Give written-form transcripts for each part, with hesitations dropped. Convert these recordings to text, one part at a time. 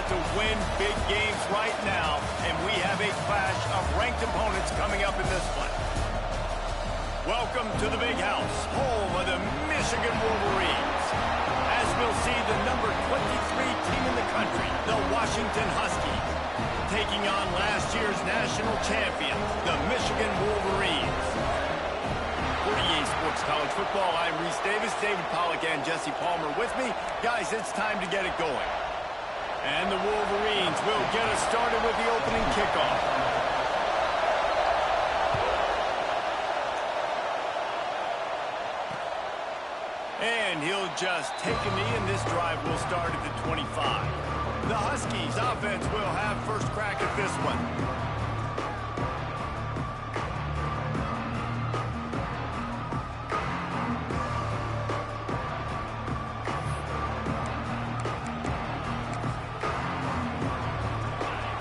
to win big games right now, and we have a clash of ranked opponents coming up in this one. Welcome to the Big House, home of the Michigan Wolverines. As we'll see, the number 23 team in the country, the Washington Huskies, taking on last year's national champions, the Michigan Wolverines. For EA Sports College Football, I'm Reese Davis, David Pollack, and Jesse Palmer with me. Guys, it's time to get it going. And the Wolverines will get us started with the opening kickoff. And he'll just take a knee, and this drive will start at the 25. The Huskies offense will have first crack at this one.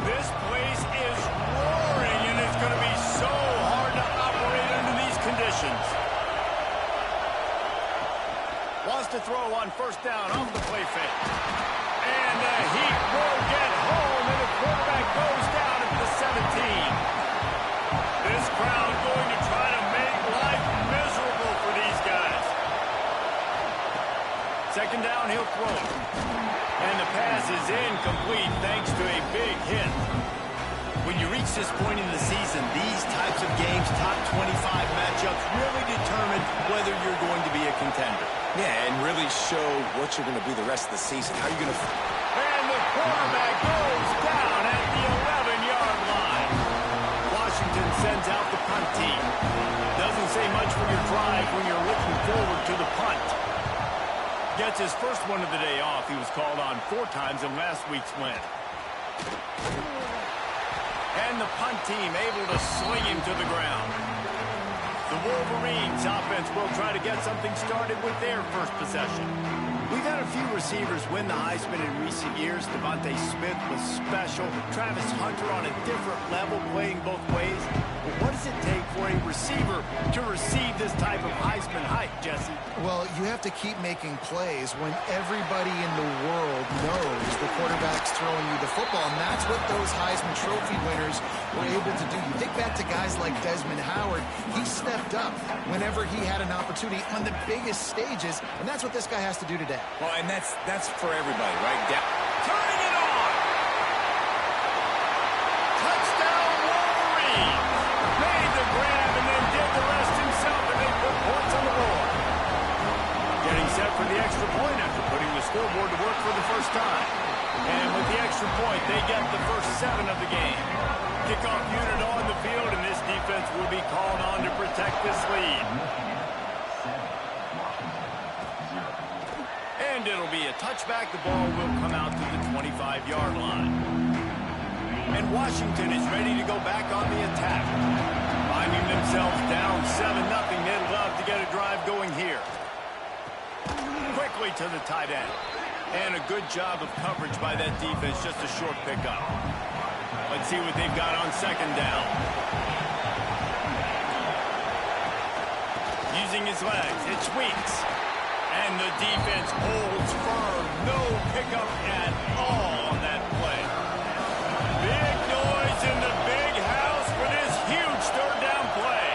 This place is roaring, and it's going to be so hard to operate under these conditions. Wants to throw on first down off the play fake. And the heat will get home, and the quarterback goes down at the 17. This crowd going to try to make life miserable for these guys. Second down, he'll throw. And the pass is incomplete thanks to a big hit. When you reach this point in the season, these types of games, top 25 matchups, really determine whether you're going to be a contender. Yeah, and really show what you're going to be the rest of the season. How are you going to... And the quarterback goes down at the 11-yard line. Washington sends out the punt team. Doesn't say much for your drive when you're looking forward to the punt. Gets his first one of the day off. He was called on 4 times in last week's win. And the punt team able to sling him to the ground. The Wolverines offense will try to get something started with their first possession. We've had a few receivers win the Heisman in recent years. Devontae Smith was special. Travis Hunter on a different level, playing both ways. But what does it take for a receiver to receive this type of Heisman hype, Jesse? Well, you have to keep making plays when everybody in the world knows the quarterback's throwing you the football, and that's what those Heisman Trophy winners were able to do. You think back to guys like Desmond Howard. He stepped up whenever he had an opportunity on the biggest stages, and that's what this guy has to do today. Well, and that's for everybody, right? Turning it on! Touchdown Wolverines! Made the grab and then did the rest himself, and they put points on the board. Getting set for the extra point after putting the scoreboard to work for the first time. And with the extra point, they get the first 7 of the game. Kickoff unit on the field, and this defense will be called on to protect this lead. And it'll be a touchback. The ball will come out to the 25-yard line. And Washington is ready to go back on the attack. Finding themselves down 7-0, they'd love to get a drive going here. Quickly to the tight end. And a good job of coverage by that defense, just a short pickup. Let's see what they've got on second down. Using his legs, it's Weeks. And the defense holds firm. No pickup at all on that play. Big noise in the Big House for this huge third down play.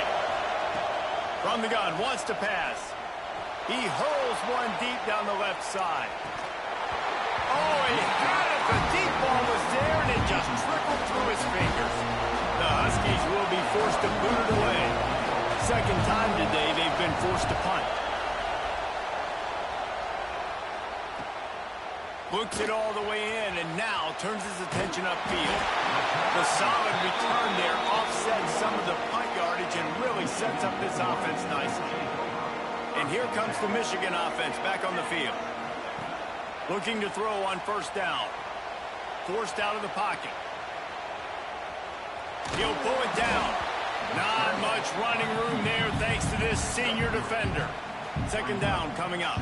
From the gun, wants to pass. He hurls one deep down the left side. Oh, he had it. The deep ball was there, and it just trickled through his fingers. The Huskies will be forced to boot it away. Second time today they've been forced to punt. Looks it all the way in, and now turns his attention upfield. The solid return there offsets some of the punt yardage and really sets up this offense nicely. And here comes the Michigan offense back on the field. Looking to throw on first down. Forced out of the pocket. He'll pull it down. Not much running room there thanks to this senior defender. Second down coming up.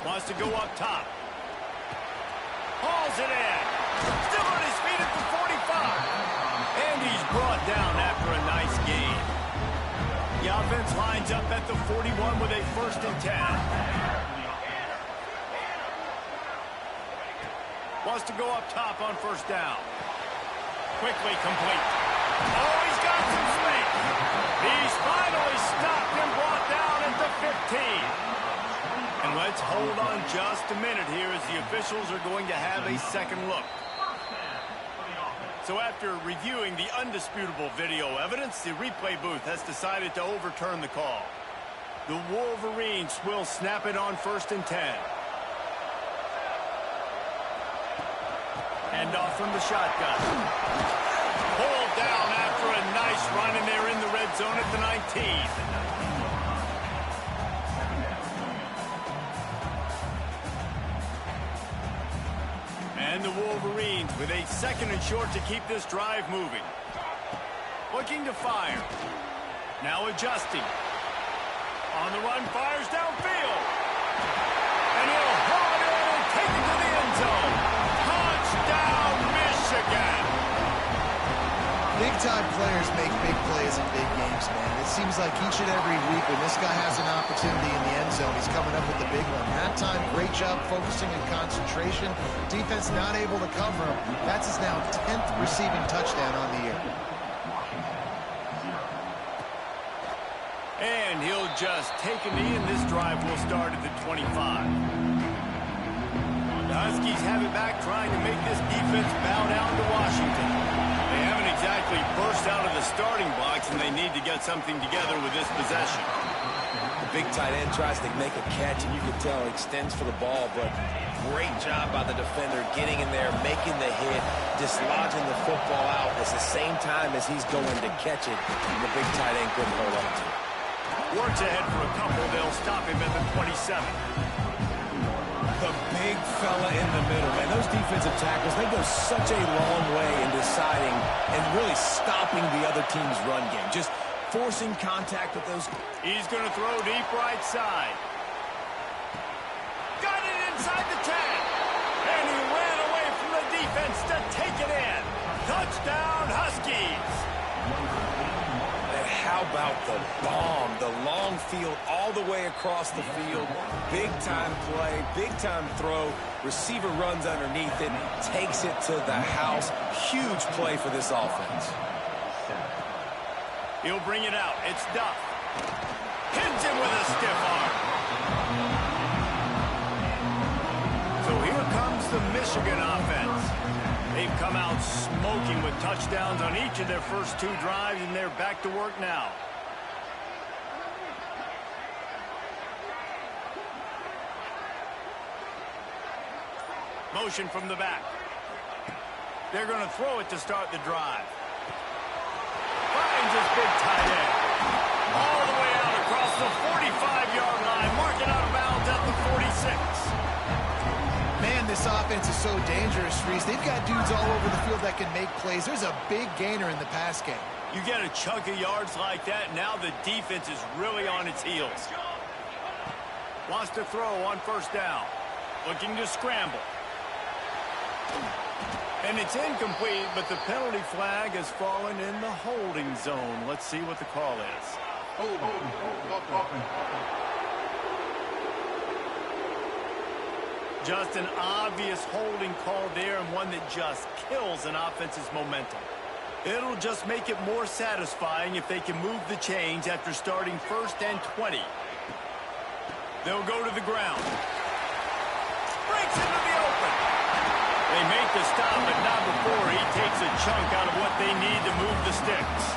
Wants to go up top. Hauls it in. Still on his feet at the 45. And he's brought down after a nice gain. The offense lines up at the 41 with a 1st and 10. wants to go up top on first down. Quickly complete. Oh, he's got some space. He's finally stopped and brought down at the 15. And let's hold on just a minute here as the officials are going to have a second look. So after reviewing the undisputable video evidence, the replay booth has decided to overturn the call. The Wolverines will snap it on 1st and 10. Hand off from the shotgun. Pulled down after a nice run, and they're in the red zone at the 19. And the Wolverines with a 2nd and short to keep this drive moving. Looking to fire. Now adjusting. On the run, fires downfield. And he'll haul it in and take it to the end zone. Touchdown, Michigan. Big-time players make big plays in big games, man. It seems like each and every week when this guy has an opportunity in the end zone, he's coming up with the big one. That time, great job focusing and concentration. Defense not able to cover him. That's his now 10th receiving touchdown on the year. And he'll just take a knee, and this drive will start at the 25. The Huskies have it back, trying to make this defense bow down to Washington. They haven't exactly burst out of the starting blocks, and they need to get something together with this possession. The big tight end tries to make a catch, and you can tell he extends for the ball, but great job by the defender getting in there, making the hit, dislodging the football out at the same time as he's going to catch it, and the big tight end couldn't hold on to it. Works ahead for a couple. They'll stop him at the 27. The big fella in the middle, man. Those defensive tackles, they go such a long way in deciding and really stopping the other team's run game. Just forcing contact with those. He's going to throw deep right side. Got it inside the 10. And he ran away from the defense to take it in. Touchdown, Huskies. How about the bomb, the long field all the way across the field. Big-time play, big-time throw. Receiver runs underneath it, takes it to the house. Huge play for this offense. He'll bring it out. It's Duff. Hits him with a stiff arm. So here comes the Michigan offense. They've come out smoking with touchdowns on each of their first 2 drives, and they're back to work now. Motion from the back. They're going to throw it to start the drive. Finds his big tight end. All the way out across the 45-yard line. Marking out of bounds at the 46. Man, this offense is so dangerous, Reese. They've got dudes all over the field that can make plays. There's a big gainer in the pass game. You get a chunk of yards like that, now the defense is really on its heels. Wants to throw on first down. Looking to scramble. And it's incomplete, but the penalty flag has fallen in the holding zone. Let's see what the call is. Just an obvious holding call there, and one that just kills an offense's momentum. It'll just make it more satisfying if they can move the chains after starting 1st and 20. They'll go to the ground. Breaks into the open. They make the stop, but not before he takes a chunk out of what they need to move the sticks.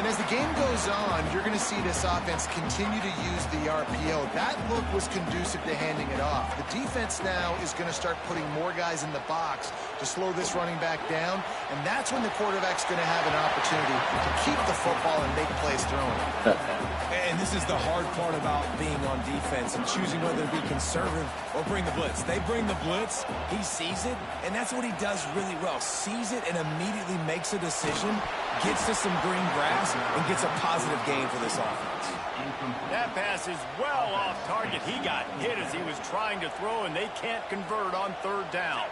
And as the game goes on, you're going to see this offense continue to use the RPO. That look was conducive to handing it off. The defense now is going to start putting more guys in the box to slow this running back down, and that's when the quarterback's going to have an opportunity to keep the football and make plays throwing it. And this is the hard part about being on defense and choosing whether to be conservative or bring the blitz. They bring the blitz, he sees it, and that's what he does really well. Sees it and immediately makes a decision, gets to some green grass, and gets a positive gain for this offense. That pass is well off target. He got hit as he was trying to throw, and they can't convert on 3rd down.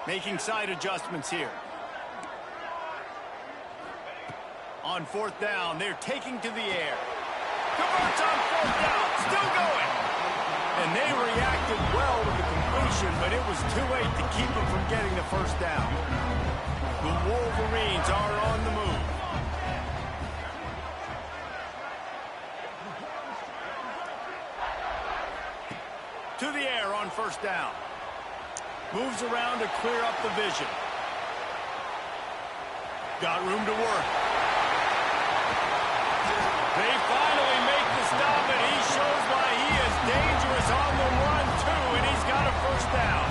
Making side adjustments here. On 4th down, they're taking to the air. Converts on fourth down. Still going. And they reacted well to the completion, but it was too late to keep them from getting the first down. The Wolverines are on the move. To the air on first down. Moves around to clear up the vision. Got room to work. They finally make the stop, and he shows why he is dangerous on the run, too, and he's got a first down.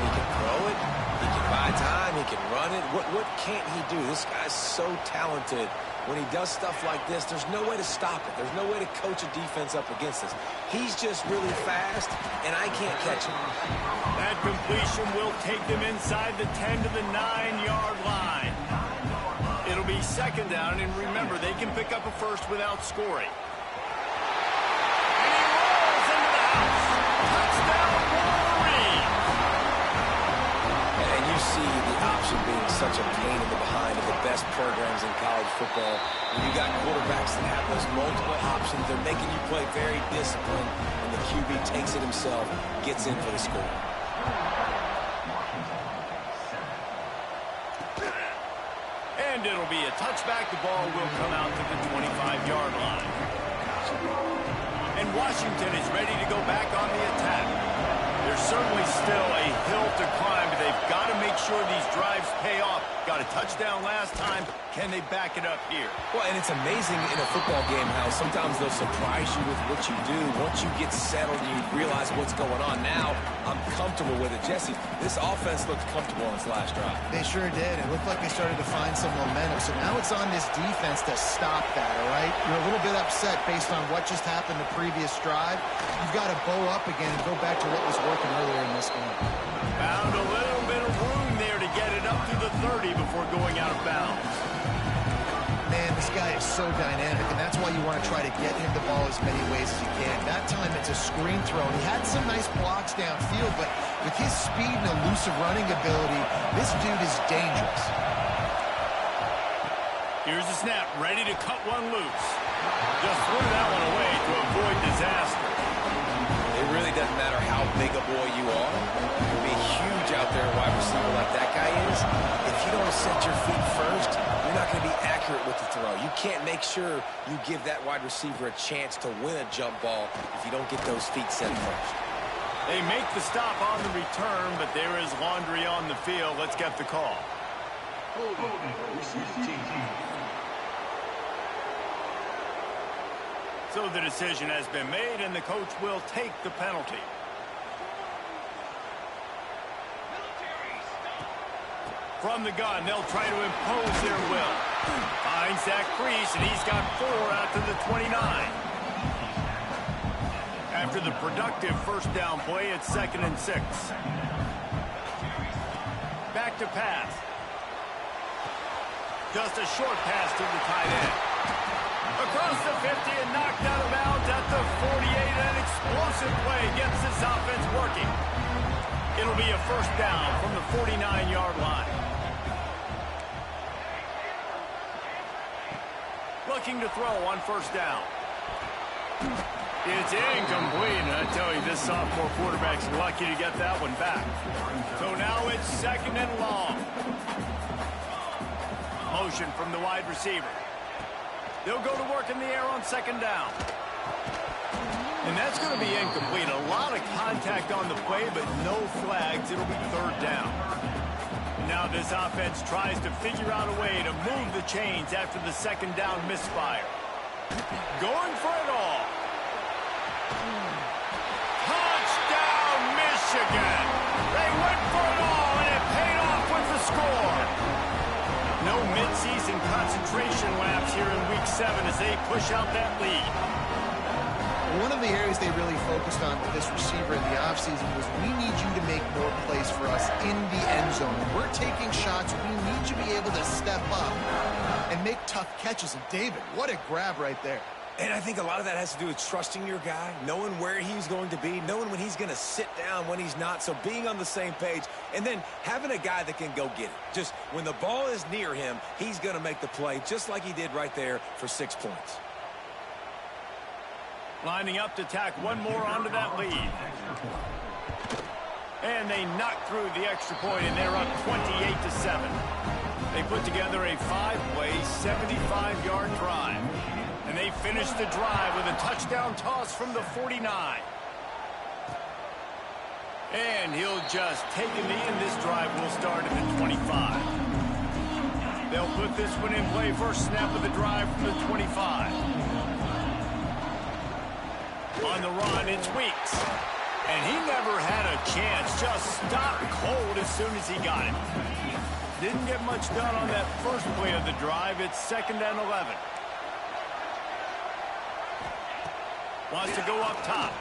He can throw it. He can buy time. He can run it. What can't he do? This guy's so talented. When he does stuff like this, there's no way to stop it. There's no way to coach a defense up against this. He's just really fast, and I can't catch him. That completion will take them inside the 10 to the 9-yard line. It'll be second down, and remember, they can pick up a first without scoring. And he rolls into the house. Touchdown, Wolverine. And you see the option being such a pain in the behind of the best programs in college football. When you got quarterbacks that have those multiple options, they're making you play very disciplined, and the QB takes it himself, gets in for the score. And it'll be a touchback. The ball will come out to the 25-yard line. And Washington is ready to go back on the attack. There's certainly still a hill to climb, but they've got to make sure these drives pay off. Got a touchdown last time. Can they back it up here? Well, and it's amazing in a football game how sometimes they'll surprise you with what you do. Once you get settled, you realize what's going on. Now, I'm comfortable with it. Jesse, this offense looked comfortable on its last drive. They sure did. It looked like they started to find some momentum. So now it's on this defense to stop that, all right? You're a little bit upset based on what just happened the previous drive. You've got to bow up again and go back to what was working earlier in this game. Found a little bit of room there to get it up to the 30 before going out of bounds. Man, this guy is so dynamic, and that's why you want to try to get him the ball as many ways as you can. That time it's a screen throw. He had some nice blocks downfield, but with his speed and elusive running ability, this dude is dangerous. Here's the snap, ready to cut one loose. Just threw that one away to avoid disaster. It really doesn't matter how big a boy you are. You can be huge out there, a wide receiver like that guy is. If you don't set your feet first, you're not going to be accurate with the throw. You can't make sure you give that wide receiver a chance to win a jump ball if you don't get those feet set first. They make the stop on the return, but there is laundry on the field. Let's get the call. So the decision has been made, and the coach will take the penalty. From the gun, they'll try to impose their will. Finds that crease, and he's got 4 out to the 29. After the productive first down play, it's 2nd and 6. Back to pass. Just a short pass to the tight end. Across the 50 and knocked out of bounds at the 48. An explosive play gets this offense working. It'll be a first down from the 49-yard line. Looking to throw on first down. It's incomplete, and I tell you, this sophomore quarterback's lucky to get that one back. So now it's 2nd and long. Motion from the wide receiver. They'll go to work in the air on 2nd down. And that's going to be incomplete. A lot of contact on the play, but no flags. It'll be 3rd down. Now this offense tries to figure out a way to move the chains after the 2nd down misfire. Going for it all. Touchdown, Michigan! They went for it all, and it paid off with the score. No midseason concentration laps here in Week 7 as they push out that lead. One of the areas they really focused on with this receiver in the offseason was we need you to make more plays for us in the end zone. When we're taking shots, we need you to be able to step up and make tough catches. And David, what a grab right there. And I think a lot of that has to do with trusting your guy, knowing where he's going to be, knowing when he's going to sit down, when he's not. So being on the same page, and then having a guy that can go get it. Just when the ball is near him, he's going to make the play, just like he did right there for 6 points. Lining up to tack one more onto that lead. And they knock through the extra point, and they're up 28-7. They put together a 5-play, 75-yard drive. And they finish the drive with a touchdown toss from the 49. And he'll just take a knee, and this drive will start at the 25. They'll put this one in play. First snap of the drive from the 25. On the run, it's Weeks. And he never had a chance. Just stopped cold as soon as he got it. Didn't get much done on that first play of the drive. It's 2nd and 11. Wants to go up top.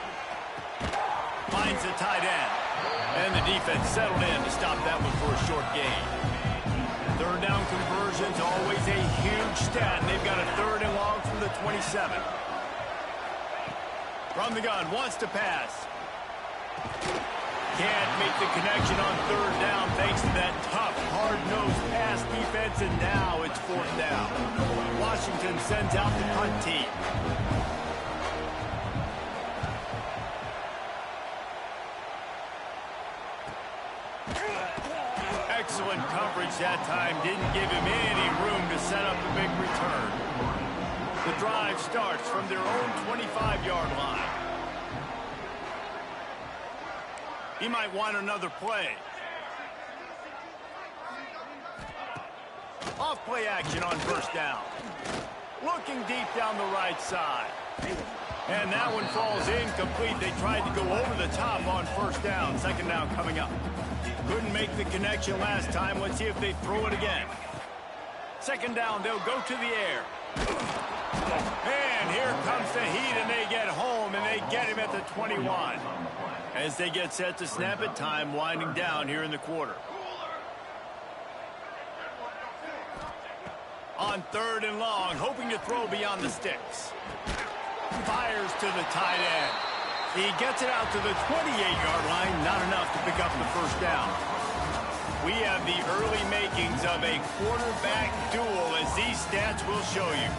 Finds the tight end. And the defense settled in to stop that one for a short gain. Third down conversion's always a huge stat. And they've got a 3rd and long from the 27. From the gun, wants to pass. Can't make the connection on 3rd down thanks to that tough, hard-nosed pass defense, and now it's 4th down. Washington sends out the punt team. Excellent coverage that time. Didn't give him any room to set up the big return. The drive starts from their own 25-yard line. He might want another play. Off play action on 1st down. Looking deep down the right side. And that one falls incomplete. They tried to go over the top on 1st down. 2nd down coming up. Couldn't make the connection last time. Let's see if they throw it again. 2nd down, they'll go to the air. And here comes the heat, and they get home, and they get him at the 21. As they get set to snap it, time winding down here in the quarter. On 3rd and long, hoping to throw beyond the sticks. Fires to the tight end. He gets it out to the 28-yard line, not enough to pick up the 1st down. We have the early makings of a quarterback duel, as these stats will show you.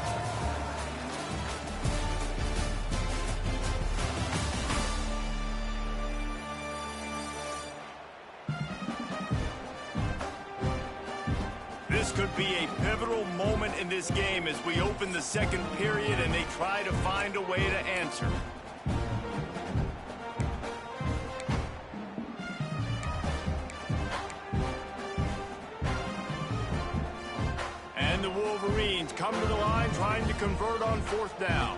This could be a pivotal moment in this game as we open the 2nd period and they try to find a way to answer. And the Wolverines come to the line trying to convert on 4th down.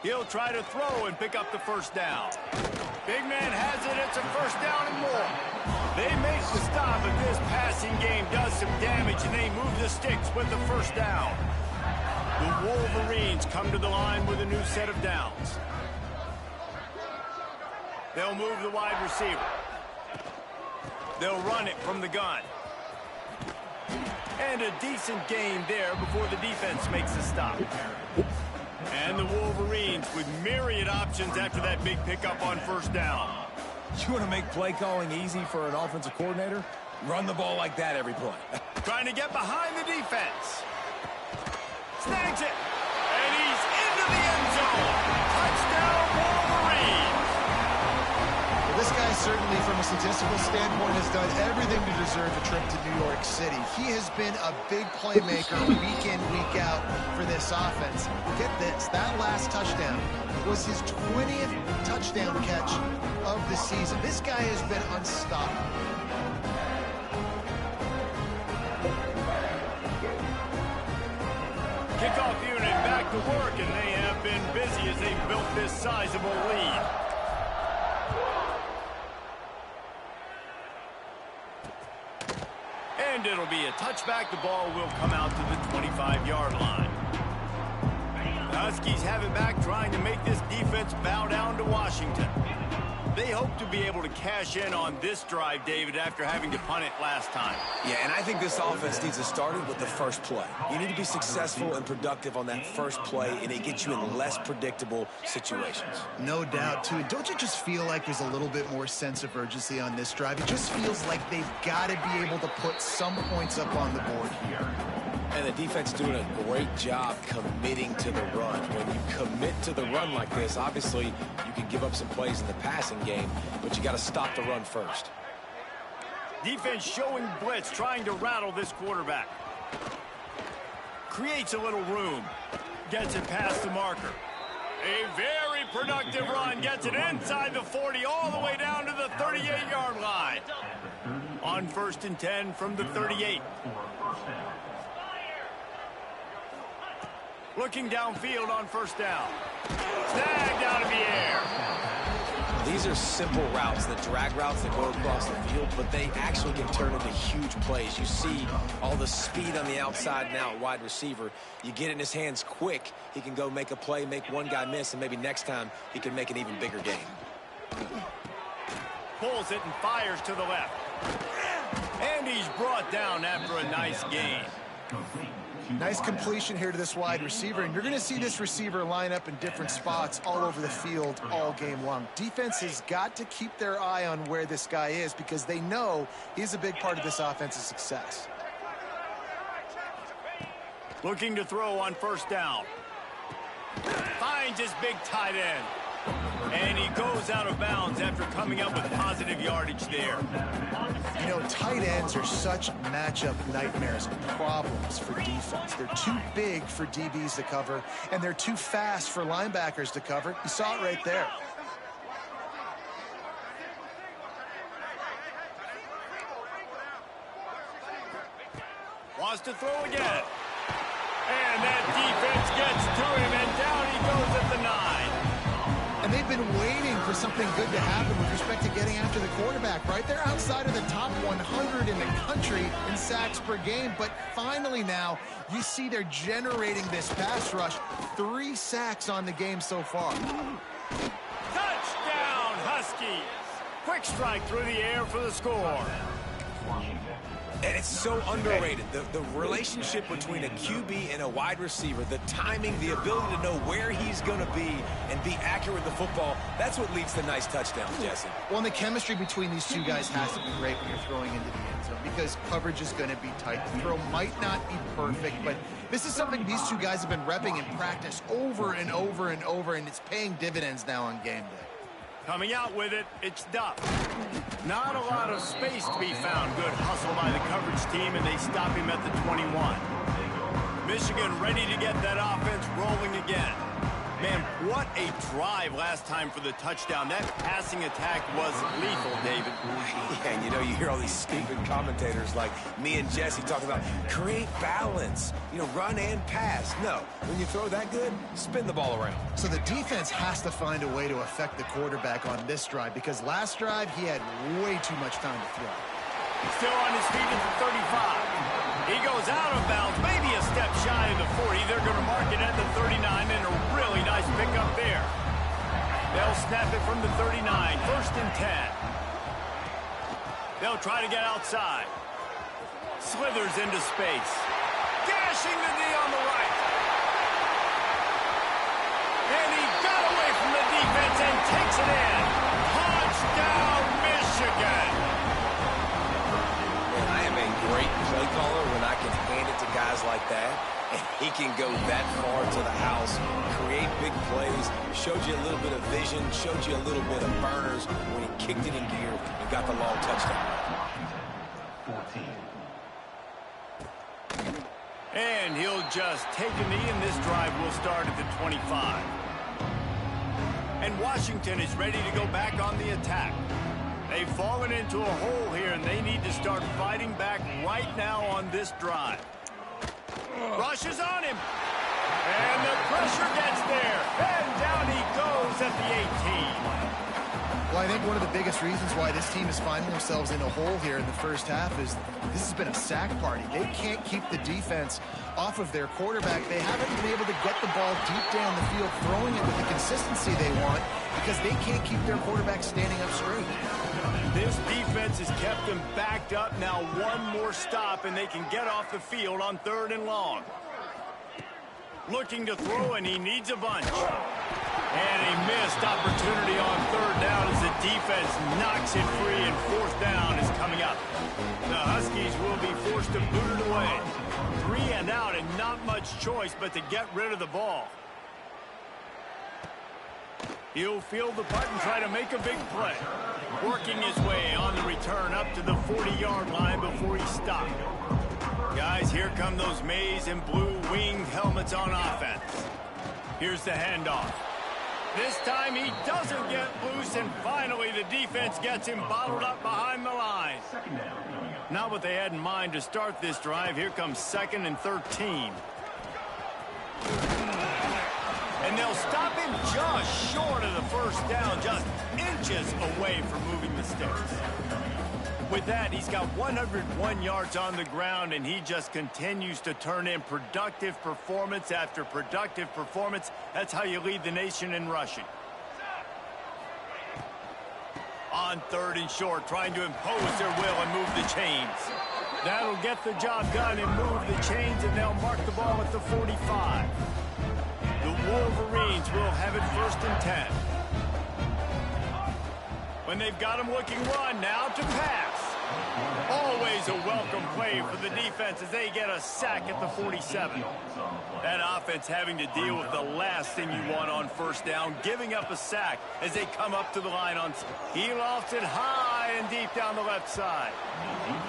He'll try to throw and pick up the 1st down. Big man has it. It's a 1st down and more. They make the stop, but this passing game does some damage, and they move the sticks with the 1st down. The Wolverines come to the line with a new set of downs. They'll move the wide receiver. They'll run it from the gun. And a decent gain there before the defense makes the stop. And the Wolverines with myriad options after that big pickup on 1st down. You want to make play calling easy for an offensive coordinator? Run the ball like that every play. Trying to get behind the defense. Snags it. And he's into the end zone. Touchdown, Wolverines. Well, this guy certainly, from a statistical standpoint, has done everything to deserve a trip to New York City. He has been a big playmaker week in, week out for this offense. Get this, that last touchdown was his 20th touchdown catch of the season. This guy has been unstoppable. Kickoff unit back to work, and they have been busy as they built this sizable lead. And it'll be a touchback. The ball will come out to the 25-yard line. The Huskies have it back, trying to make this defense bow down to Washington. They hope to be able to cash in on this drive, David, after having to punt it last time. Yeah, and I think this offense needs to start it with the first play. You need to be successful and productive on that first play, and it gets you in less predictable situations. No doubt, too. Don't you just feel like there's a little bit more sense of urgency on this drive? It just feels like they've got to be able to put some points up on the board here. And the defense doing a great job committing to the run. When you commit to the run like this, obviously you can give up some plays in the passing game, but you got to stop the run first. Defense showing blitz, trying to rattle this quarterback. Creates a little room. Gets it past the marker. A very productive run. Gets it inside the 40, all the way down to the 38-yard line. On 1st and 10 from the 38. Looking downfield on 1st down. Snagged out of the air. These are simple routes, the drag routes that go across the field, but they actually can turn into huge plays. You see all the speed on the outside now at wide receiver. You get it in his hands quick, he can go make a play, make one guy miss, and maybe next time he can make an even bigger game. Pulls it and fires to the left. And he's brought down after a nice gain. Nice completion here to this wide receiver, and you're going to see this receiver line up in different spots all over the field all game long. Defense has got to keep their eye on where this guy is because they know he's a big part of this offense's success. Looking to throw on 1st down. Finds his big tight end. And he goes out of bounds after coming up with positive yardage there. You know, tight ends are such matchup nightmares and problems for defense. They're too big for DBs to cover, and they're too fast for linebackers to cover. You saw it right there. Wants to throw again. And that defense gets to him, and down he goes at the 9. And they've been waiting for something good to happen with respect to getting after the quarterback, right? They're outside of the top 100 in the country in sacks per game, but finally now you see they're generating this pass rush. 3 sacks on the game so far. Touchdown, Huskies! Quick strike through the air for the score. And it's so underrated. The relationship between a QB and a wide receiver, the timing, the ability to know where he's going to be and be accurate with the football, that's what leads to nice touchdowns, Jesse. Well, and the chemistry between these two guys has to be great when you're throwing into the end zone because coverage is going to be tight. The throw might not be perfect, but this is something these two guys have been repping in practice over and over and over, and it's paying dividends now on game day. Coming out with it, it's Duff. Not a lot of space to be found. Good hustle by the coverage team, and they stop him at the 21. Michigan ready to get that offense rolling again. Man, what a drive last time for the touchdown. That passing attack was lethal, David. Yeah, and you know, you hear all these stupid commentators like me and Jesse talking about create balance, you know, run and pass. No, when you throw that good, spin the ball around. So the defense has to find a way to affect the quarterback on this drive because last drive he had way too much time to throw. Still on his feet at the 35. He goes out of bounds, maybe a step shy of the 40. They're going to mark it at the 39, and a really nice pickup there. They'll snap it from the 39, 1st and 10. They'll try to get outside. Slithers into space. Gashing the knee on the right. And he got away from the defense and takes it in. Touchdown, Michigan. I am a great play caller when I can hand it to guys like that. And he can go that far to the house, create big plays, showed you a little bit of vision, showed you a little bit of burners when he kicked it in gear and got the long touchdown. And he'll just take a knee, and this drive will start at the 25. And Washington is ready to go back on the attack. They've fallen into a hole here, and they need to start fighting back right now on this drive. Rushes on him. And the pressure gets there. And down he goes at the 18. Well, I think one of the biggest reasons why this team is finding themselves in a hole here in the first half is this has been a sack party. They can't keep the defense off of their quarterback. They haven't been able to get the ball deep down the field, throwing it with the consistency they want because they can't keep their quarterback standing up straight. This defense has kept them backed up. Now one more stop, and they can get off the field on 3rd and long. Looking to throw, and he needs a bunch. And a missed opportunity on 3rd down as the defense knocks it free, and 4th down is coming up. The Huskies will be forced to boot it away. 3 stand out and not much choice but to get rid of the ball. He'll field the punt and try to make a big play. Working his way on the return up to the 40-yard line before he stopped. Guys, here come those maize and blue winged helmets on offense. Here's the handoff. This time he doesn't get loose, and finally the defense gets him bottled up behind the line. Not what they had in mind to start this drive. Here comes 2nd and 13. And they'll stop him just short of the first down, just inches away from moving the sticks. With that, he's got 101 yards on the ground, and he just continues to turn in productive performance after productive performance. That's how you lead the nation in rushing. On 3rd and short, trying to impose their will and move the chains. That'll get the job done and move the chains, and they'll mark the ball at the 45. The Wolverines will have it 1st and 10. When they've got him looking run, now to pass. Always a welcome play for the defense as they get a sack at the 47. That offense having to deal with the last thing you want on 1st down, giving up a sack as they come up to the line on. He lofts it high and deep down the left side.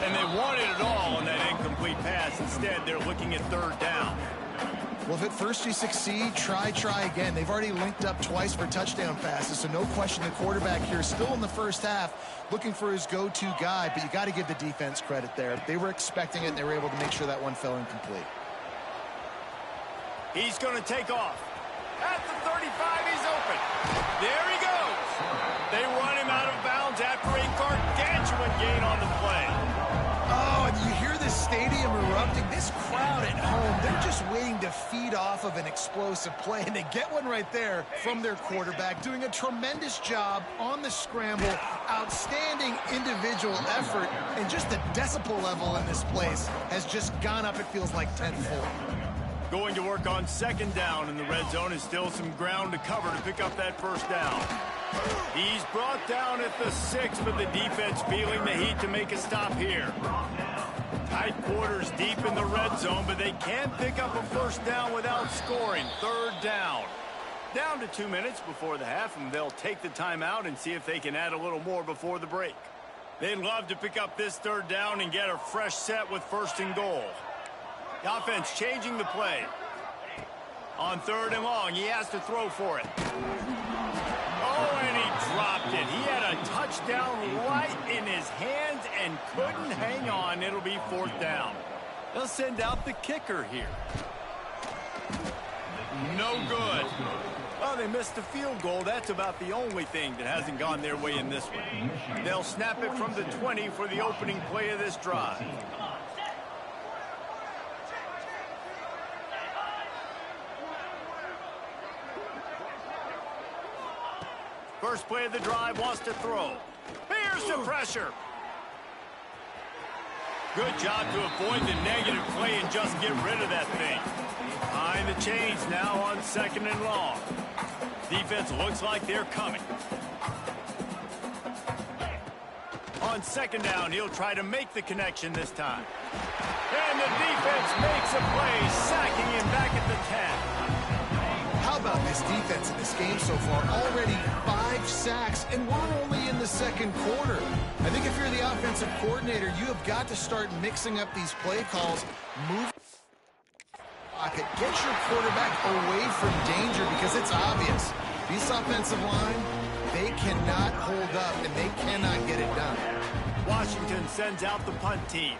And they wanted it all on that incomplete pass. Instead, they're looking at 3rd down. Well, if at first you succeed, try again. They've already linked up twice for touchdown passes, so no question the quarterback here still in the first half looking for his go-to guy, but you got to give the defense credit there. They were expecting it, and they were able to make sure that one fell incomplete. He's going to take off. At the 35, he's open. There he goes. They run him out of bounds after a gargantuan gain on the play. Oh, and you hear this stadium erupting. This crowd at home, they're just waiting to feed off of an explosive play, and they get one right there from their quarterback, doing a tremendous job on the scramble. Outstanding individual effort, and just the decibel level in this place has just gone up, it feels like, tenfold. Going to work on 2nd down in the red zone, is still some ground to cover to pick up that 1st down. He's brought down at the 6, but the defense feeling the heat to make a stop here. Tight quarters deep in the red zone, but they can't pick up a 1st down without scoring. 3rd down. Down to 2 minutes before the half, and they'll take the timeout and see if they can add a little more before the break. They'd love to pick up this 3rd down and get a fresh set with 1st and goal. The offense changing the play. On 3rd and long, he has to throw for it. Oh, and he dropped it. He had a touchdown right in his hands and couldn't hang on. It'll be 4th down. They'll send out the kicker here. No good. Well, they missed the field goal. That's about the only thing that hasn't gone their way in this one. They'll snap it from the 20 for the opening play of this drive. First play of the drive, wants to throw. Here's the pressure. Good job to avoid the negative play and just get rid of that thing. Behind the chains now on 2nd and long. Defense looks like they're coming. On 2nd down, he'll try to make the connection this time. And the defense makes a play, sacking him back at the 10. How about this defense in this game so far? Already 5 sacks, and we're only in the 2nd quarter. I think if you're the offensive coordinator, you have got to start mixing up these play calls. Move pocket, get your quarterback away from danger, because it's obvious. This offensive line, they cannot hold up, and they cannot get it done. Washington sends out the punt team.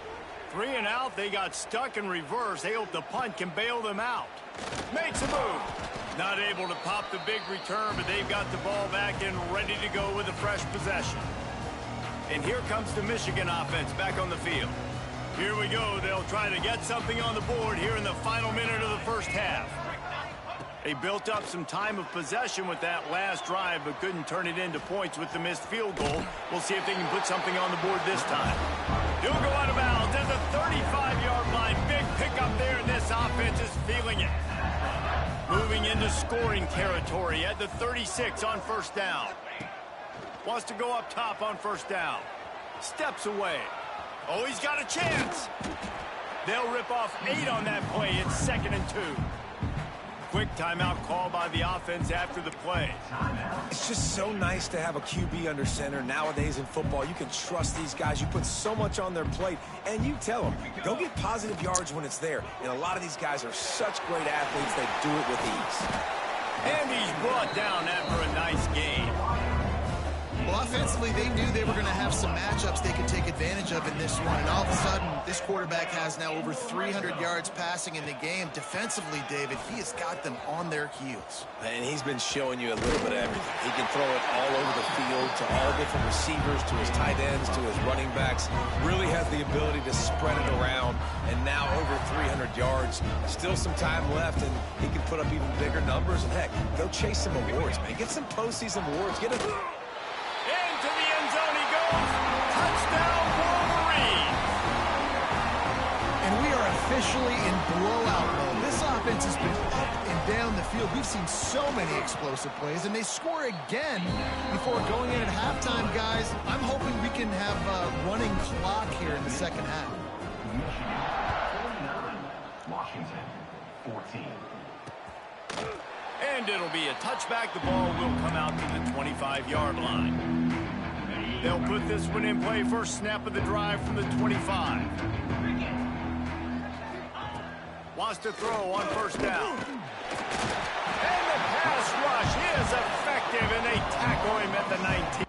3 and out, they got stuck in reverse. They hope the punt can bail them out. Makes a move. Not able to pop the big return, but they've got the ball back and ready to go with a fresh possession. And here comes the Michigan offense back on the field. Here we go. They'll try to get something on the board here in the final minute of the first half. They built up some time of possession with that last drive, but couldn't turn it into points with the missed field goal. We'll see if they can put something on the board this time. He'll go out of bounds at the 35-yard line. Big pickup there, and this offense is feeling it. Moving into scoring territory at the 36 on 1st down. Wants to go up top on 1st down. Steps away. Oh, he's got a chance. They'll rip off 8 on that play. It's 2nd and 2. Quick timeout call by the offense after the play. It's just so nice to have a QB under center. Nowadays in football, you can trust these guys. You put so much on their plate, and you tell them, go get positive yards when it's there. And a lot of these guys are such great athletes, they do it with ease. And he's brought down after a nice game. Well, offensively, they knew they were going to have some matchups they could take advantage of in this one. And all of a sudden, this quarterback has now over 300 yards passing in the game. Defensively, David, he has got them on their heels. And he's been showing you a little bit of everything. He can throw it all over the field to all different receivers, to his tight ends, to his running backs. Really has the ability to spread it around. And now over 300 yards. Still some time left, and he can put up even bigger numbers. And, heck, go chase some awards, man. Get some postseason awards. Get a... Into the end zone he goes. Touchdown, Wolverines. And we are officially in blowout mode. This offense has been up and down the field. We've seen so many explosive plays, and they score again before going in at halftime, guys. I'm hoping we can have a running clock here in the second half. Washington, 14. And it'll be a touchback. The ball will come out to the 25-yard line. They'll put this one in play. First snap of the drive from the 25. Wants to throw on first down. And the pass rush is effective, and they tackle him at the 19.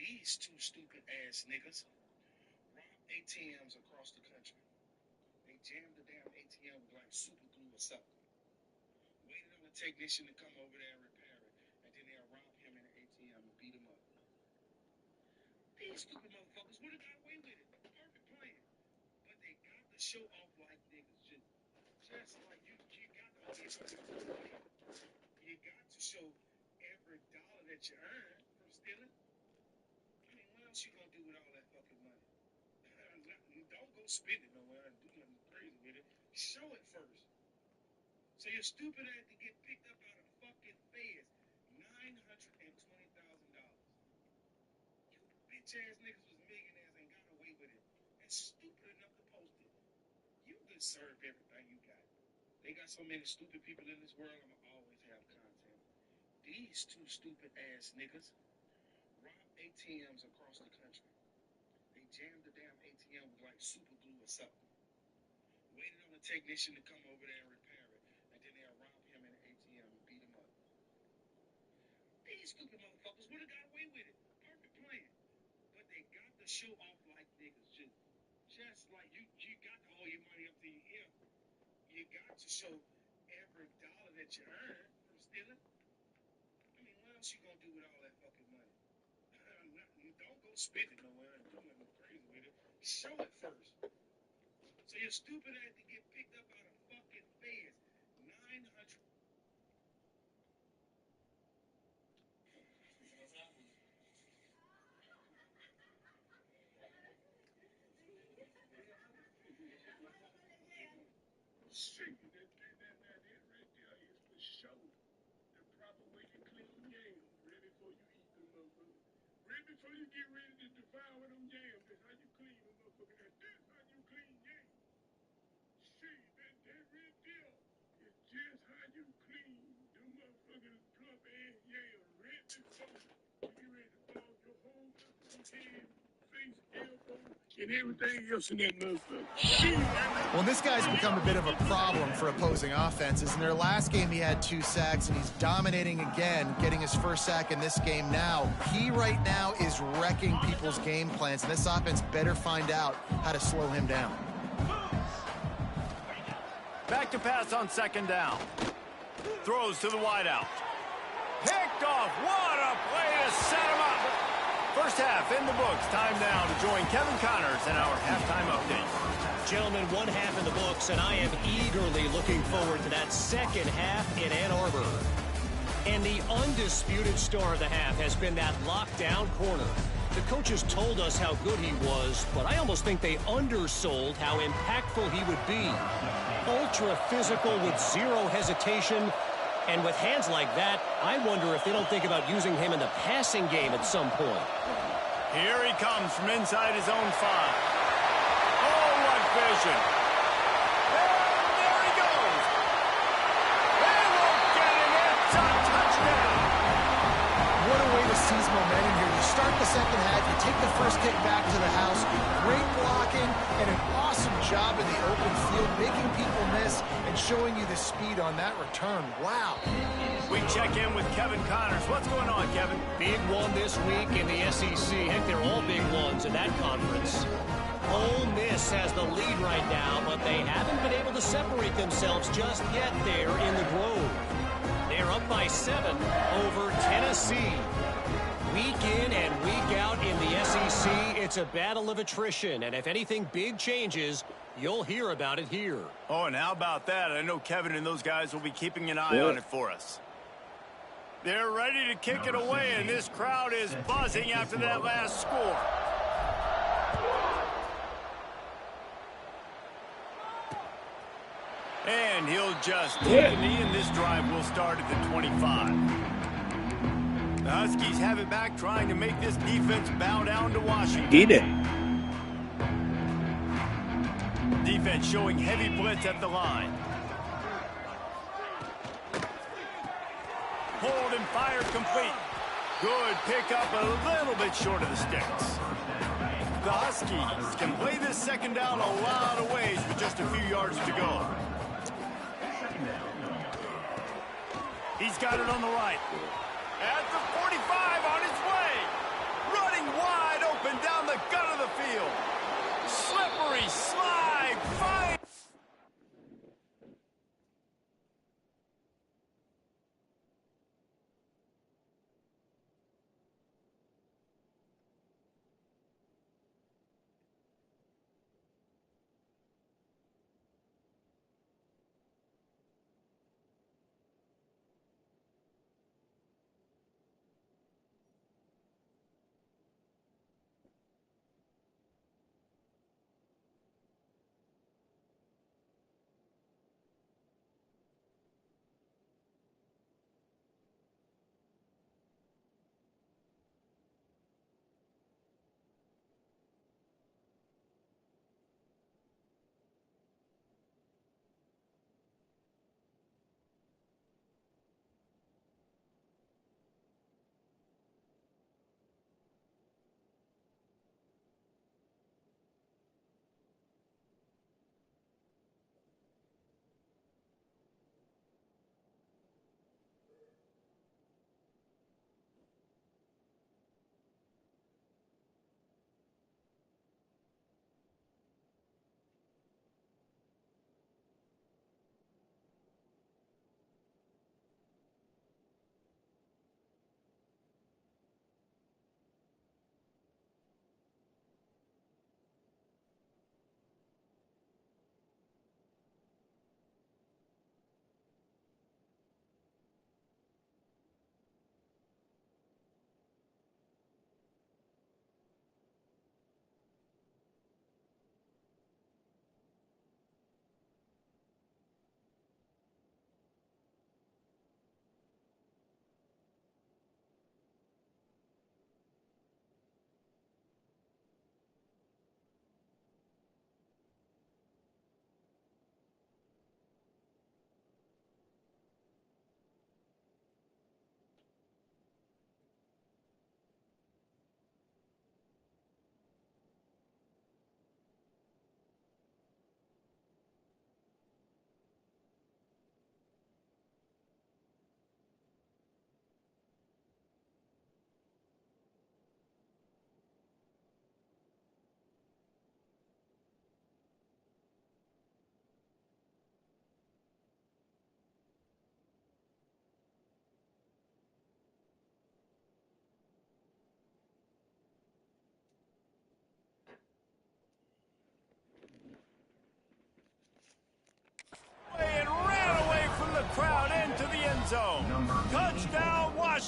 These two stupid ass niggas robbed ATMs across the country. They jammed the damn ATM with like super glue or something. Waited on a technician to come over there and repair it, and then they'll rob him in the ATM and beat him up. These stupid motherfuckers would have got away with it. Perfect plan. But they got to show off like niggas. Just like you got to get you got to show every dollar that you earn from stealing. What else you gonna do with all that fucking money? Don't go spend it nowhere and do nothing crazy with it. Show it first. So you're stupid ass to get picked up out of fucking feds. $920,000. You bitch ass niggas was millionaires and got away with it. And stupid enough to post it. You deserve everything you got. They got so many stupid people in this world, I'ma always have content. These two stupid ass niggas robbed ATMs across the country. They jammed the damn ATM with like super glue or something. Waited on a technician to come over there and repair it, and then they'll rob him in the ATM and beat him up. These stupid motherfuckers would have got away with it. Perfect plan. But they got to show off like niggas. just like you got to hold your money up to your ear. You got to show every dollar that you earn from stealing. I mean, what else you gonna do with all that fucking money? Nothing. Don't go spend it nowhere and do nothing crazy with it. Show it first. So you're stupid ass to get picked up by the fucking feds. 900. Shit, that right there is for show. The proper way to clean yams. Right before you eat them motherfuckers. Right before you get ready to devour them yams. That's how you clean them motherfuckers. That's how you clean yams. Shit, that right there is just how you clean them motherfuckers plump ass yams. Right before you get ready to fall your whole motherfucking head, face, elbow, and everything else in that motherfucker. Shit, Well, this guy's become a bit of a problem for opposing offenses. In their last game, he had 2 sacks, and he's dominating again, getting his first sack in this game now. He right now is wrecking people's game plans, and this offense better find out how to slow him down. Back to pass on second down. Throws to the wideout. Picked off. What a play to set him up. First half in the books. Time now to join Kevin Connors in our halftime update. Gentlemen, 1 half in the books, and I am eagerly looking forward to that second half in Ann Arbor. And the undisputed star of the half has been that lockdown corner. The coaches told us how good he was, but I almost think they undersold how impactful he would be. Ultra physical with zero hesitation, and with hands like that, I wonder if they don't think about using him in the passing game at some point. Here he comes from inside his own 5. Oh, what vision. And there he goes. They won't get him. It's a touchdown. What a way to seize momentum here. You start the second half, you take the first kick back to the house, great blocking, and an awesome job in the open field, making people miss and showing you the speed on that return. Wow. We check in with Kevin Connors. What's going on, Kevin? Big one this week in the SEC. Heck, they're all big ones in that conference. Ole Miss has the lead right now, but they haven't been able to separate themselves just yet there in the Grove. They're up by 7 over Tennessee. Week in and week out in the SEC, it's a battle of attrition, and if anything big changes, you'll hear about it here. Oh, and how about that? I know Kevin and those guys will be keeping an eye on it for us. They're ready to kick it away, and this crowd is buzzing after that last score. And he'll just take a knee, and this drive will start at the 25. The Huskies have it back, trying to make this defense bow down to Washington. Get it. Defense showing heavy blitz at the line. Hold and fire complete. Good pickup, a little bit short of the sticks. The Huskies can play this second down a lot of ways with just a few yards to go. He's got it on the right. At the 45, on his way. Running wide open down the gut of the field. Slippery slide. Fine.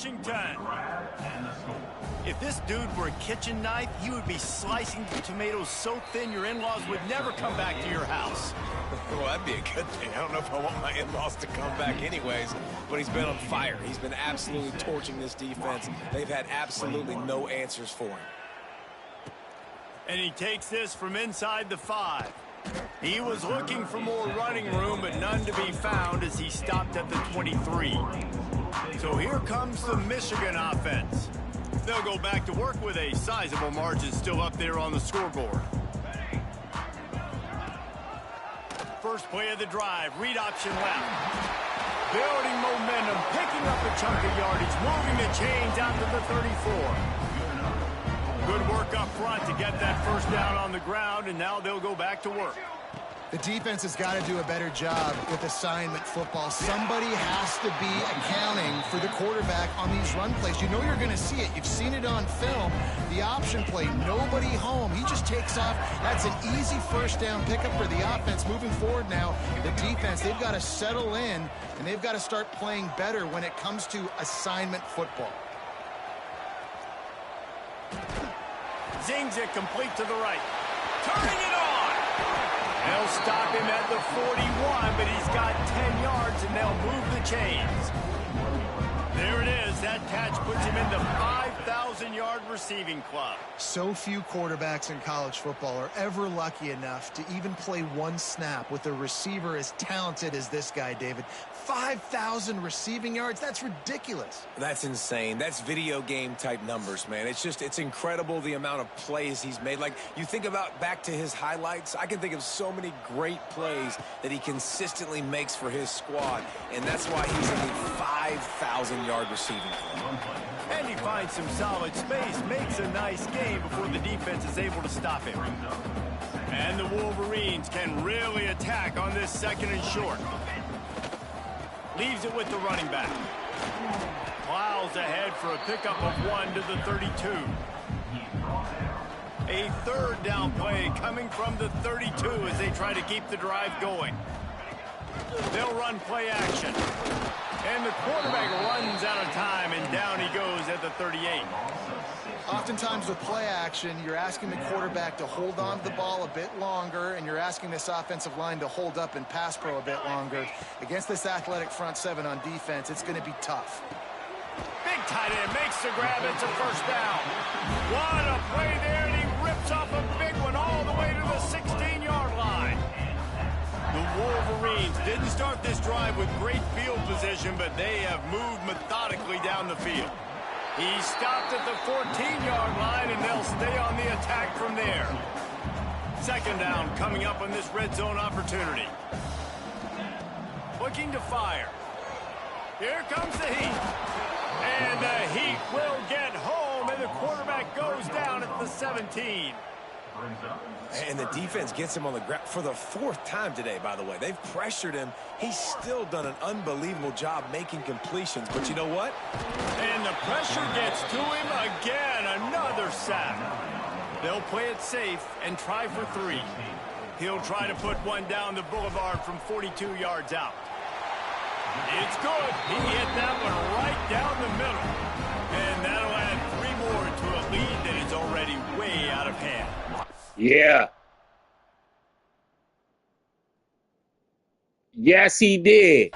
Washington. If this dude were a kitchen knife, he would be slicing the tomatoes so thin your in-laws would never come back to your house. Well, that'd be a good thing. I don't know if I want my in-laws to come back anyways, but he's been on fire. He's been absolutely torching this defense. They've had absolutely no answers for him. And he takes this from inside the 5. He was looking for more running room, but none to be found as he stopped at the 23. So here comes the Michigan offense. They'll go back to work with a sizable margin still up there on the scoreboard. First play of the drive, read option left. Building momentum, picking up a chunk of yardage, moving the chains out to the 34. Good work up front to get that first down on the ground, and now they'll go back to work. The defense has got to do a better job with assignment football. Somebody has to be accounting for the quarterback on these run plays. You know you're going to see it. You've seen it on film. The option play, nobody home. He just takes off. That's an easy first down pickup for the offense. Moving forward now, the defense, they've got to settle in, and they've got to start playing better when it comes to assignment football. Zings it complete to the right. Turning it on. They'll stop him at the 41, but he's got 10 yards, and they'll move the chains. There it is. That catch puts him in the 5,000-yard receiving club. So few quarterbacks in college football are ever lucky enough to even play one snap with a receiver as talented as this guy, David. 5,000 receiving yards, that's ridiculous. That's insane. That's video game type numbers, man. It's incredible the amount of plays he's made. Like, you think about back to his highlights, I can think of so many great plays that he consistently makes for his squad, and that's why he's in the 5,000-yard receiving club. And he finds some solid space, makes a nice game before the defense is able to stop him. And the Wolverines can really attack on this second and short. Leaves it with the running back. Plows ahead for a pickup of 1 to the 32. A third down play coming from the 32 as they try to keep the drive going. They'll run play action. And the quarterback runs out of time, and down he goes at the 38. Oftentimes with play action, you're asking the quarterback to hold on to the ball a bit longer, and you're asking this offensive line to hold up and pass pro a bit longer. Against this athletic front seven on defense, it's going to be tough. Big tight end makes the grab. It's a first down. What a play there, and he rips off a big one all the way to the 16-yard line. The Wolverines didn't start this drive with great field position, but they have moved methodically down the field. He stopped at the 14-yard line, and they'll stay on the attack from there. Second down coming up on this red zone opportunity. Looking to fire. Here comes the Heat. And the Heat will get home, and the quarterback goes down at the 17. And the defense gets him on the ground for the 4th time today, by the way. They've pressured him. He's still done an unbelievable job making completions. But you know what? And the pressure gets to him again. Another sack. They'll play it safe and try for 3. He'll try to put one down the boulevard from 42 yards out. It's good. He hit that one right down the middle. And that'll add 3 more to a lead that is already way out of hand. Yeah. Yes, he did.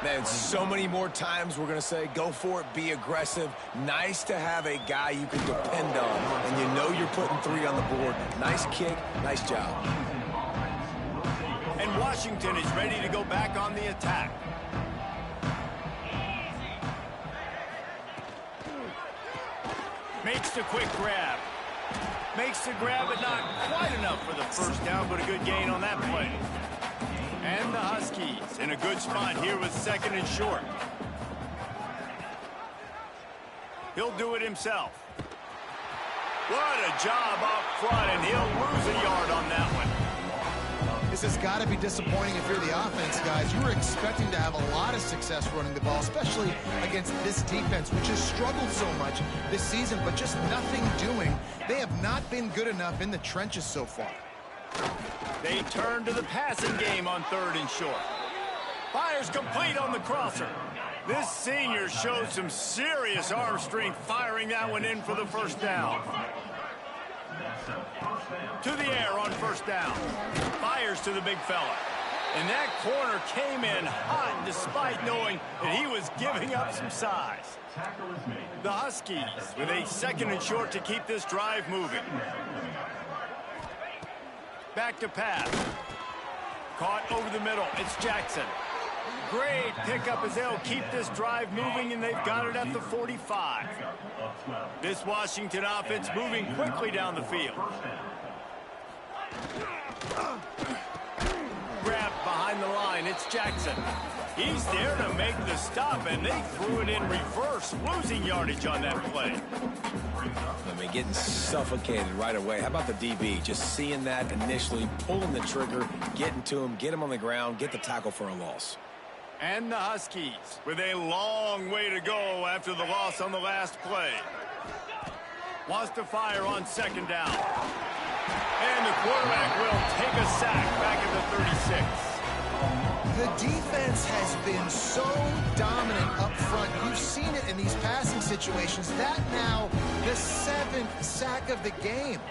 Man, so many more times we're going to say, go for it, be aggressive. Nice to have a guy you can depend on, and you know you're putting 3 on the board. Nice kick, nice job. And Washington is ready to go back on the attack. Makes the quick grab. Makes the grab, but not quite enough for the first down, but a good gain on that play. And the Huskies in a good spot here with second and short. He'll do it himself. What a job up front, and he'll lose a yard on that one. This has got to be disappointing if you're the offense, guys. You were expecting to have a lot of success running the ball, especially against this defense, which has struggled so much this season, but just nothing doing. They have not been good enough in the trenches so far. They turn to the passing game on 3rd and short. Fires complete on the crosser. This senior showed some serious arm strength firing that one in for the first down. To the air on first down. Fires to the big fella. And that corner came in hot despite knowing that he was giving up some size. The Huskies with a 2nd and short to keep this drive moving. Back to pass. Caught over the middle. It's Jackson. Great pickup as they'll keep this drive moving, and they've got it at the 45. This Washington offense moving quickly down the field. Grabbed behind the line. It's Jackson. He's there to make the stop, and they threw it in reverse, losing yardage on that play. I mean, getting suffocated right away. How about the DB? Just seeing that initially, pulling the trigger, getting to him, get him on the ground, get the tackle for a loss. And the Huskies with a long way to go after the loss on the last play. Wants to fire on 2nd down. And the quarterback will take a sack back at the 36. The defense has been so dominant up front. You've seen it in these passing situations. That now the 7th sack of the game.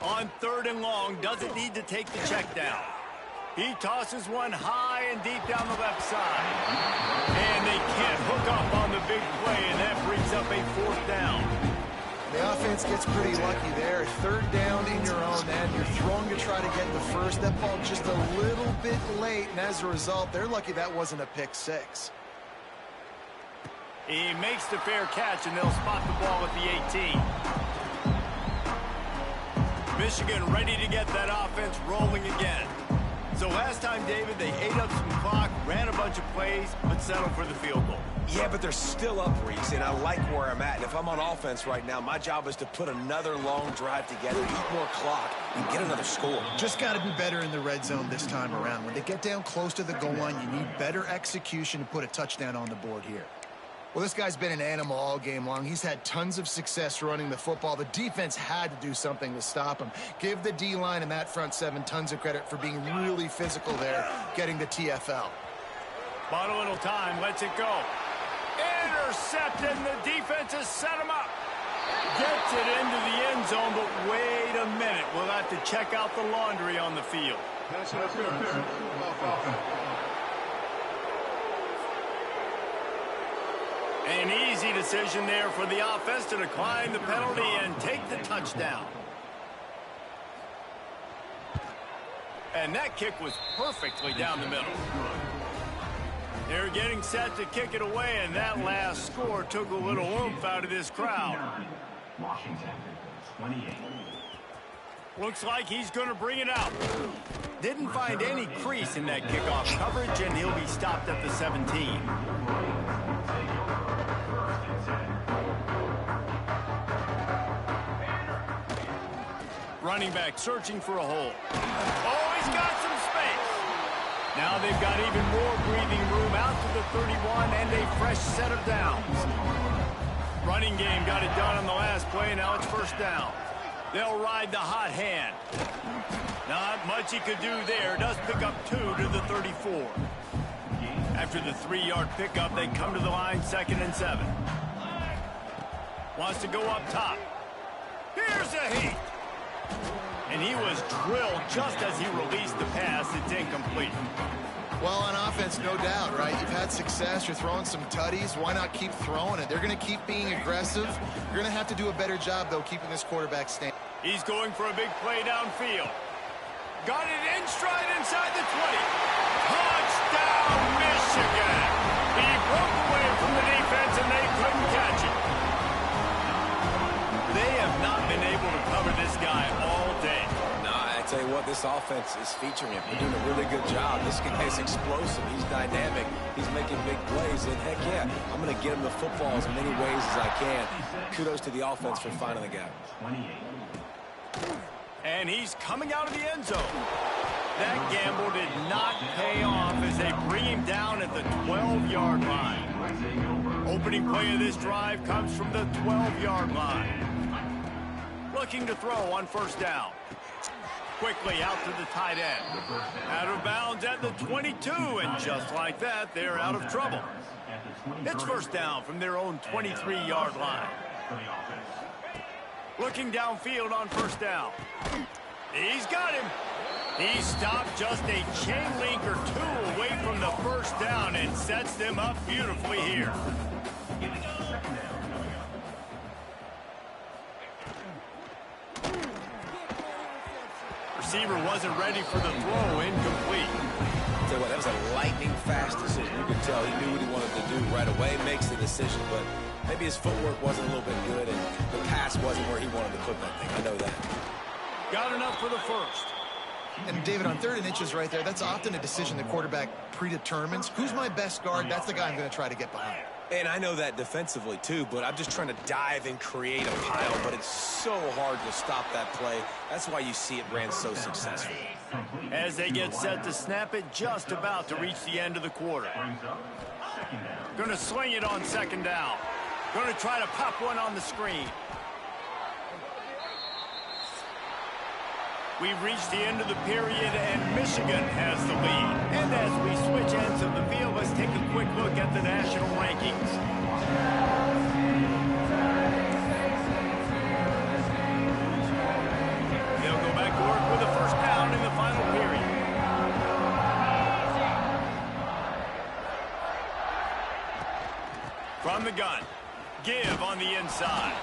On 3rd and long, doesn't need to take the check down. He tosses one high and deep down the left side. And they can't hook up on the big play, and that brings up a 4th down. The offense gets pretty lucky there. 3rd down in your own end. You're throwing to try to get the first. That ball just a little bit late, and as a result, they're lucky that wasn't a pick 6. He makes the fair catch, and they'll spot the ball at the 18. Michigan ready to get that offense rolling again. So last time, David, they ate up some clock, ran a bunch of plays, but settled for the field goal. Yeah, but they're still up, Reese, and I like where I'm at. And if I'm on offense right now, my job is to put another long drive together, eat more clock, and get another score. Just got to be better in the red zone this time around. When they get down close to the goal line, you need better execution to put a touchdown on the board here. Well, this guy's been an animal all game long. He's had tons of success running the football. The defense had to do something to stop him. Give the D-line and that front 7 tons of credit for being really physical there, getting the TFL. Bought a little time, lets it go. Intercepted, and the defense has set him up. Gets it into the end zone, but wait a minute. We'll have to check out the laundry on the field. An easy decision there for the offense to decline the penalty and take the touchdown. And that kick was perfectly down the middle. They're getting set to kick it away, and that last score took a little oomph out of this crowd. Washington, 28. Looks like he's going to bring it out. Didn't find any crease in that kickoff coverage, and he'll be stopped at the 17. Running back searching for a hole. Oh, he's got some space. Now they've got even more breathing room out to the 31 and a fresh set of downs. Running game got it done on the last play. Now it's first down. They'll ride the hot hand. Not much he could do there. Does pick up 2 to the 34. After the 3-yard pickup, they come to the line 2nd and 7. Wants to go up top. Here's a heat. And he was drilled just as he released the pass. It's incomplete. Well, on offense, no doubt, right? You've had success. You're throwing some tutties. Why not keep throwing it? They're going to keep being aggressive. You're going to have to do a better job, though, keeping this quarterback standing. He's going for a big play downfield. Got it in stride inside the 20. Touchdown, Michigan. He broke away from the defense, and they couldn't catch it. They have not been able to cover this guy all day. I tell you what, this offense is featuring him. They're doing a really good job. This guy is explosive. He's dynamic. He's making big plays. And heck yeah, I'm going to get him the football as many ways as I can. Kudos to the offense for finding the gap. And he's coming out of the end zone. That gamble did not pay off as they bring him down at the 12-yard line. Opening play of this drive comes from the 12-yard line. Looking to throw on first down. quickly out to the tight end. Out of bounds at the 22, and just like that, they're out of trouble. It's first down from their own 23-yard line. Looking downfield on first down. He's got him. He stopped just a chain link or two away from the first down and sets them up beautifully here. Receiver wasn't ready for the throw, incomplete. Tell you what, that was a lightning-fast decision. You could tell he knew what he wanted to do right away, makes the decision, but maybe his footwork wasn't a little bit good, and the pass wasn't where he wanted to put that thing. I know that. Got enough for the first. And, David, on 3rd and inches right there, that's often a decision the quarterback predetermines. Who's my best guard? That's the guy I'm going to try to get behind. And I know that defensively, too, but I'm just trying to dive and create a pile, but it's so hard to stop that play. That's why you see it ran so successfully. As they get set to snap it, just about to reach the end of the quarter. Going to sling it on 2nd down. Going to try to pop one on the screen. We've reached the end of the period, and Michigan has the lead. And as we switch ends of the field, let's take a quick look at the national rankings. They'll go back to work with a first down in the final period. From the gun, give on the inside.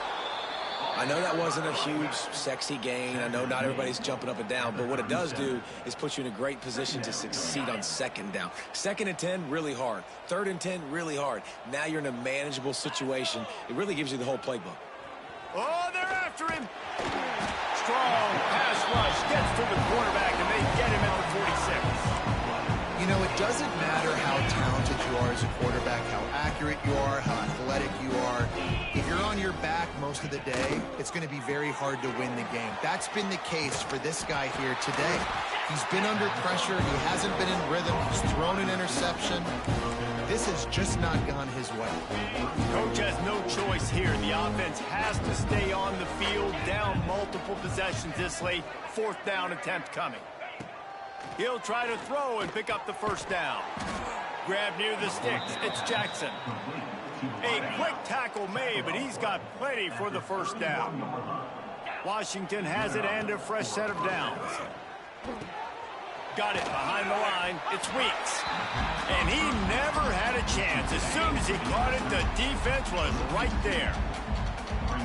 I know that wasn't a huge, sexy gain. I know not everybody's jumping up and down, but what it does do is put you in a great position to succeed on 2nd down. 2nd and 10, really hard. 3rd and 10, really hard. Now you're in a manageable situation. It really gives you the whole playbook. Oh, they're after him. Strong pass rush gets to the quarterback, and they get him at the 46. You know, it doesn't matter how talented you are as a quarterback, how accurate you are, how athletic you are. If you're on your back most of the day, it's going to be very hard to win the game. That's been the case for this guy here today. He's been under pressure. He hasn't been in rhythm. He's thrown an interception. This has just not gone his way. Coach has no choice here. The offense has to stay on the field, down multiple possessions this late. 4th down attempt coming. He'll try to throw and pick up the first down. Grab near the sticks. It's Jackson. A quick tackle made, but he's got plenty for the first down. Washington has it and a fresh set of downs. Got it behind the line. It's Weeks. And he never had a chance. As soon as he caught it, the defense was right there.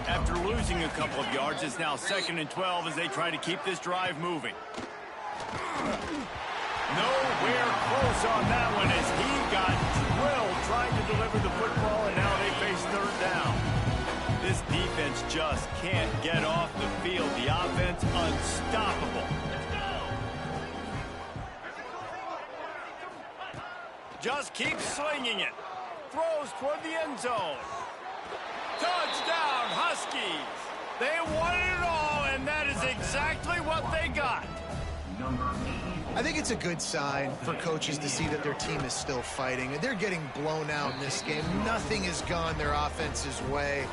After losing a couple of yards, it's now 2nd and 12 as they try to keep this drive moving. Nowhere close on that one as he got drilled trying to deliver the football, and now they face 3rd down. This defense just can't get off the field. The offense unstoppable. Just keeps slinging it. Throws toward the end zone. Touchdown, Huskies. They wanted it all, and that is exactly what they got. I think it's a good sign for coaches to see that their team is still fighting. They're getting blown out in this game. Nothing has gone their offense's way.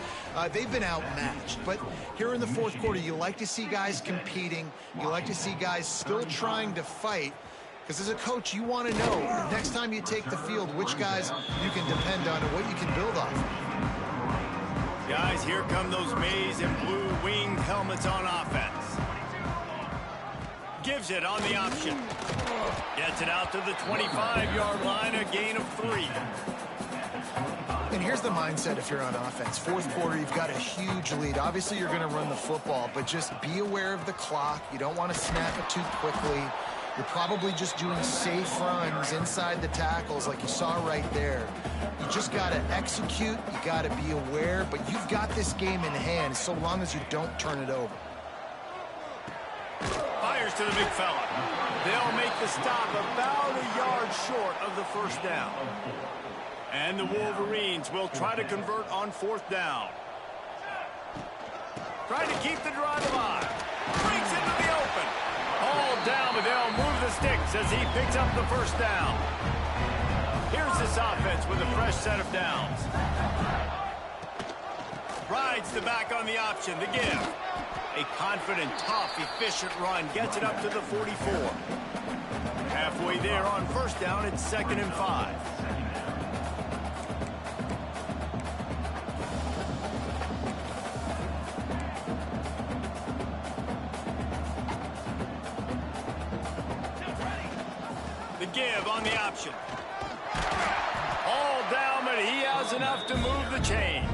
They've been outmatched. But here in the 4th quarter, you like to see guys competing. You like to see guys still trying to fight. Because as a coach, you want to know next time you take the field which guys you can depend on and what you can build off. Guys, here come those maize and blue winged helmets on offense. Gives it on the option. Gets it out to the 25-yard line, a gain of 3. And here's the mindset if you're on offense. 4th quarter, you've got a huge lead. Obviously, you're going to run the football, but just be aware of the clock. You don't want to snap it too quickly. You're probably just doing safe runs inside the tackles like you saw right there. You just got to execute. You got to be aware, but you've got this game in hand so long as you don't turn it over. Fires to the big fella. They'll make the stop about a yard short of the first down. And the Wolverines will try to convert on 4th down. Trying to keep the drive alive. Breaks into the open. All down, but they'll move the sticks as he picks up the first down. Here's this offense with a fresh set of downs. Rides the back on the option, the give. A confident, tough, efficient run gets it up to the 44. Halfway there on first down, it's 2nd and 5. The give on the option. All down, but he has enough to move the chains.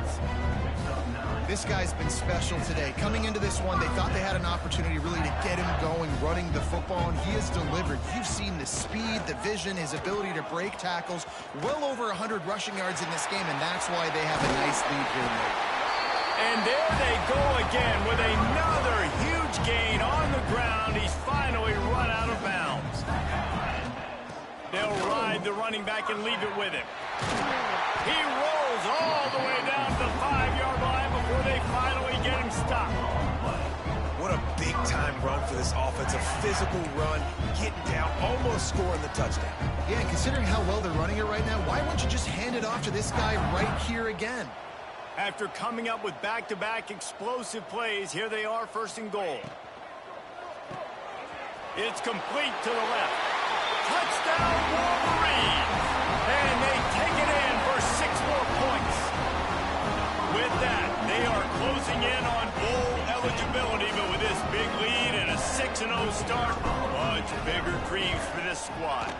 This guy's been special today. Coming into this one, they thought they had an opportunity really to get him going, running the football, and he has delivered. You've seen the speed, the vision, his ability to break tackles. Well over 100 rushing yards in this game, and that's why they have a nice lead here tonight. And there they go again with another huge gain on the ground. He's finally run out of bounds. They'll ride the running back and leave it with him. He rolls all the way down to the 5-yard line before they finally get him stopped. What a big-time run for this offense. A physical run, getting down, almost scoring the touchdown. Yeah, and considering how well they're running it right now, why wouldn't you just hand it off to this guy right here again? After coming up with back-to-back explosive plays, here they are, 1st and goal. It's complete to the left. Touchdown, Wolverines! And they take it in for 6 more points. With that, they are closing in on bowl eligibility, but with this big lead and a 6-0 start, much bigger dreams for this squad.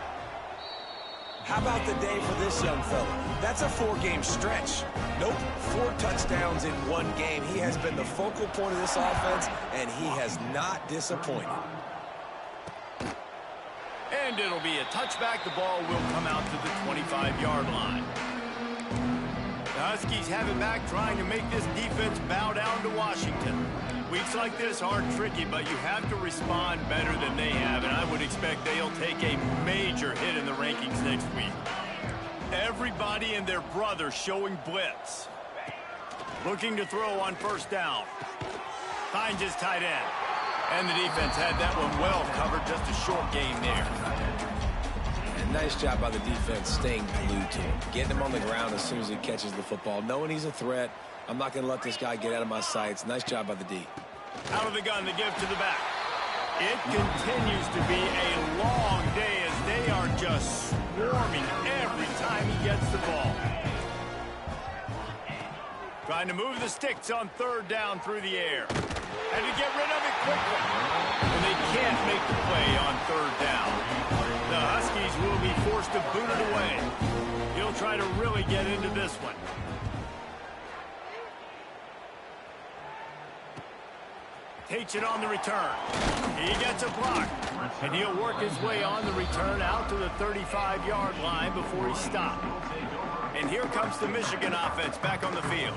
How about the day for this young fella? That's a 4-game stretch. Nope, 4 touchdowns in 1 game. He has been the focal point of this offense, and he has not disappointed. And it'll be a touchback. The ball will come out to the 25-yard line. The Huskies have it back, trying to make this defense bow down to Washington. Weeks like this are tricky, but you have to respond better than they have, and I would expect they'll take a major hit in the rankings next week. Everybody and their brother showing blitz. Looking to throw on 1st down. Finds his tight end. And the defense had that one well covered, just a short gain there. And nice job by the defense staying glued to him. Getting him on the ground as soon as he catches the football. Knowing he's a threat, I'm not going to let this guy get out of my sights. Nice job by the D. Out of the gun, the give to the back. It continues to be a long day as they are just swarming every time he gets the ball. Trying to move the sticks on 3rd down through the air. And to get rid of it quickly. And they can't make the play on 3rd down. The Huskies will be forced to boot it away. He'll try to really get into this one. Takes it on the return. He gets a block. And he'll work his way on the return out to the 35-yard line before he's stopped. And here comes the Michigan offense back on the field.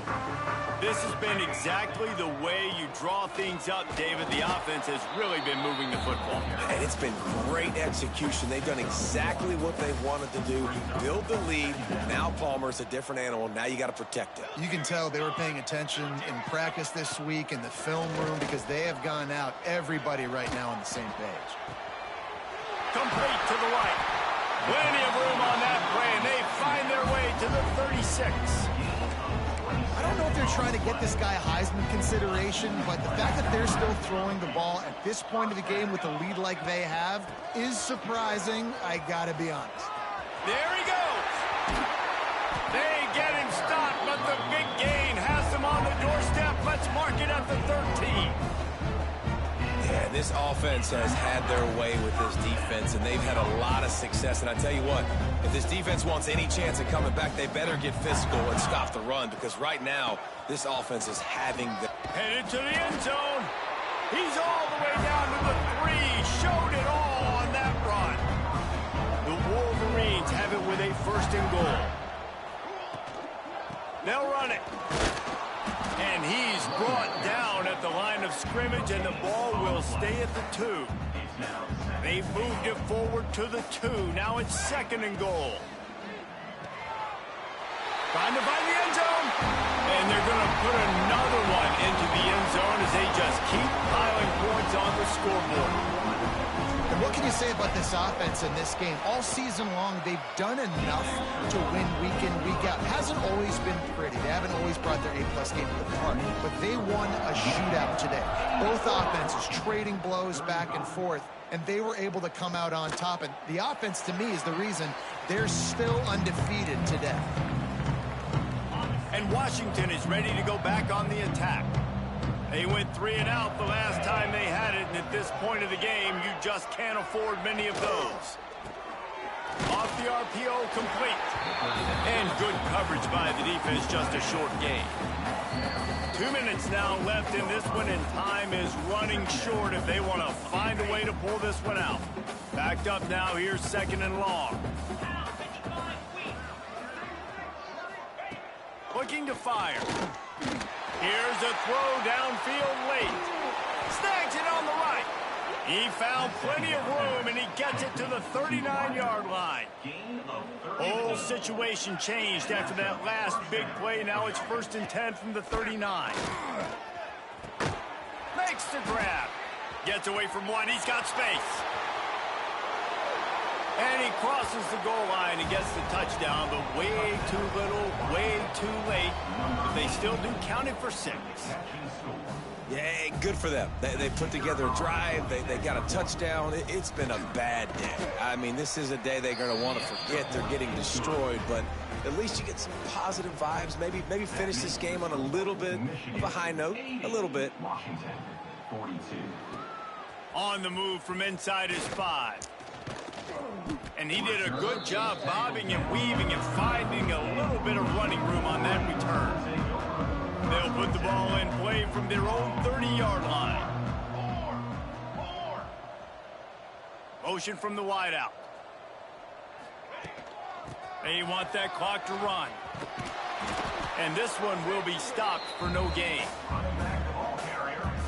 This has been exactly the way you draw things up, David. The offense has really been moving the football. And it's been great execution. They've done exactly what they wanted to do. Build the lead. Now Palmer's a different animal. Now you got to protect him. You can tell they were paying attention in practice this week in the film room because they have gone out, everybody right now on the same page. Complete to the right. Plenty of room on that play, and they find their way to the 36. I don't know if they're trying to get this guy Heisman consideration, but the fact that they're still throwing the ball at this point of the game with a lead like they have is surprising, I gotta be honest. There he goes. They get him stopped, but the big gain has them on the doorstep. Let's mark it at the 13. Yeah, this offense has had their way with this defense, and they've had a lot of success. And I tell you what, if this defense wants any chance of coming back, they better get physical and stop the run, because right now, this offense is having the... Headed to the end zone. He's all the way down to the 3. Showed it all on that run. The Wolverines have it with a 1st and goal. They'll run it. And he's brought down at the line of scrimmage, and the ball will stay at the 2. They've moved it forward to the 2. Now it's 2nd and goal. Trying to find the end zone. And they're going to put another one into the end zone as they just keep piling points on the scoreboard. And what can you say about this offense in this game? All season long, they've done enough to win week in, week out. Hasn't always been pretty. They haven't always brought their A-plus game to the park. But they won a shootout today. Both offenses trading blows back and forth, and they were able to come out on top. And the offense, to me, is the reason they're still undefeated today. And Washington is ready to go back on the attack. They went 3 and out the last time they had it, and at this point of the game, you just can't afford many of those. Off the RPO, complete. And good coverage by the defense, just a short gain. 2 minutes now left in this one, and time is running short if they want to find a way to pull this one out. Backed up now, here's 2nd and long. Looking to fire. Here's a throw downfield late. Snags it on the right. He found plenty of room, and he gets it to the 39-yard line. Whole situation changed after that last big play. Now it's 1st and 10 from the 39. Makes the grab. Gets away from one. He's got space. And he crosses the goal line and gets the touchdown, but way too little, way too late. But they still do count it for 6. Yeah, good for them. They put together a drive. They got a touchdown. It's been a bad day. I mean, this is a day they're going to want to forget. They're getting destroyed, but at least you get some positive vibes. Maybe finish this game on a little bit of a high note. A little bit. Washington, 42. On the move from inside his 5. And he did a good job bobbing and weaving and finding a little bit of running room on that return. They'll put the ball in play from their own 30-yard line. Motion from the wideout. They want that clock to run. And this one will be stopped for no gain.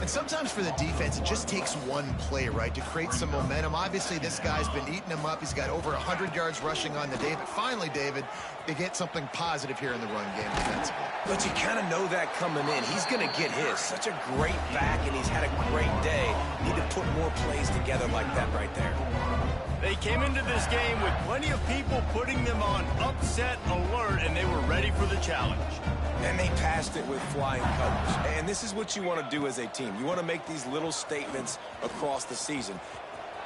And sometimes for the defense, it just takes one play, right, to create some momentum. Obviously, this guy's been eating them up. He's got over 100 yards rushing on the day. But finally, David, they get something positive here in the run game defensively. But you kind of know that coming in. He's going to get his. Such a great back, and he's had a great day. Need to put more plays together like that right there. They came into this game with plenty of people putting them on upset alert, and they were ready for the challenge. And they passed it with flying colors. And this is what you want to do as a team. You want to make these little statements across the season.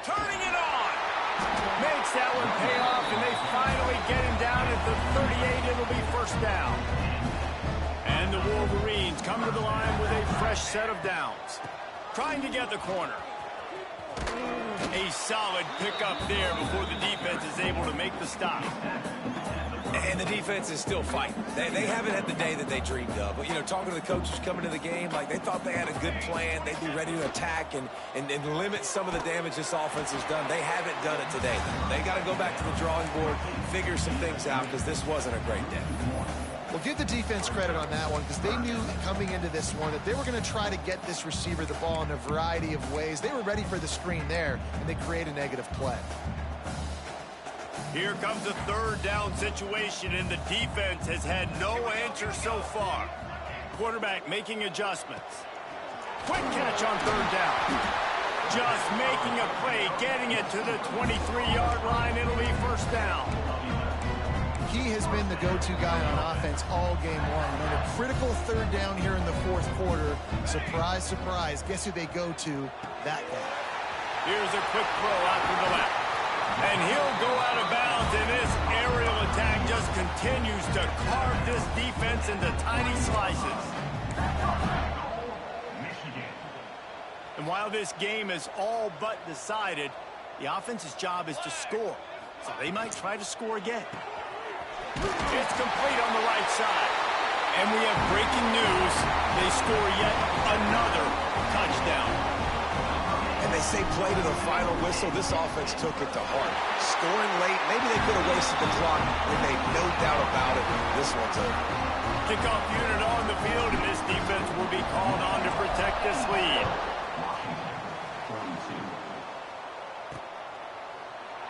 Turning it on. Makes that one pay off, and they finally get him down at the 38. It'll be 1st down. And the Wolverines come to the line with a fresh set of downs. Trying to get the corner. A solid pickup there before the defense is able to make the stop. And the defense is still fighting. They haven't had the day that they dreamed of. But, you know, talking to the coaches coming to the game, like they thought they had a good plan. They'd be ready to attack and limit some of the damage this offense has done. They haven't done it today, though. They got to go back to the drawing board, figure some things out, because this wasn't a great day. Well, give the defense credit on that one because they knew coming into this one that they were going to try to get this receiver the ball in a variety of ways. They were ready for the screen there, and they create a negative play. Here comes a 3rd down situation, and the defense has had no answer so far. Quarterback making adjustments. Quick catch on 3rd down. Just making a play, getting it to the 23-yard line. It'll be 1st down. He has been the go-to guy on offense all game long. And on a critical 3rd down here in the 4th quarter, surprise, surprise, guess who they go to? That guy. Here's a quick throw out to the left. And he'll go out of bounds, and this aerial attack just continues to carve this defense into tiny slices. And while this game is all but decided, the offense's job is to score. So they might try to score again. It's complete on the right side. And we have breaking news. They score yet another touchdown. And they say play to the final whistle. This offense took it to heart. Scoring late, maybe they could have wasted the clock. They made no doubt about it. This one's over. Kickoff unit on the field, and this defense will be called on to protect this lead.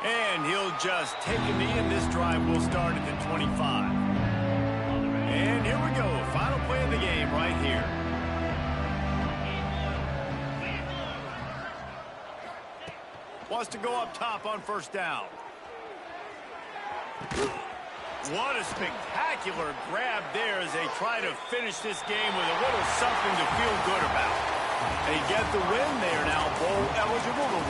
And he'll just take a knee, and this drive will start at the 25. And here we go. Final play of the game right here. Wants to go up top on first down. What a spectacular grab there as they try to finish this game with a little something to feel good about. They get the win. They are now bowl eligible to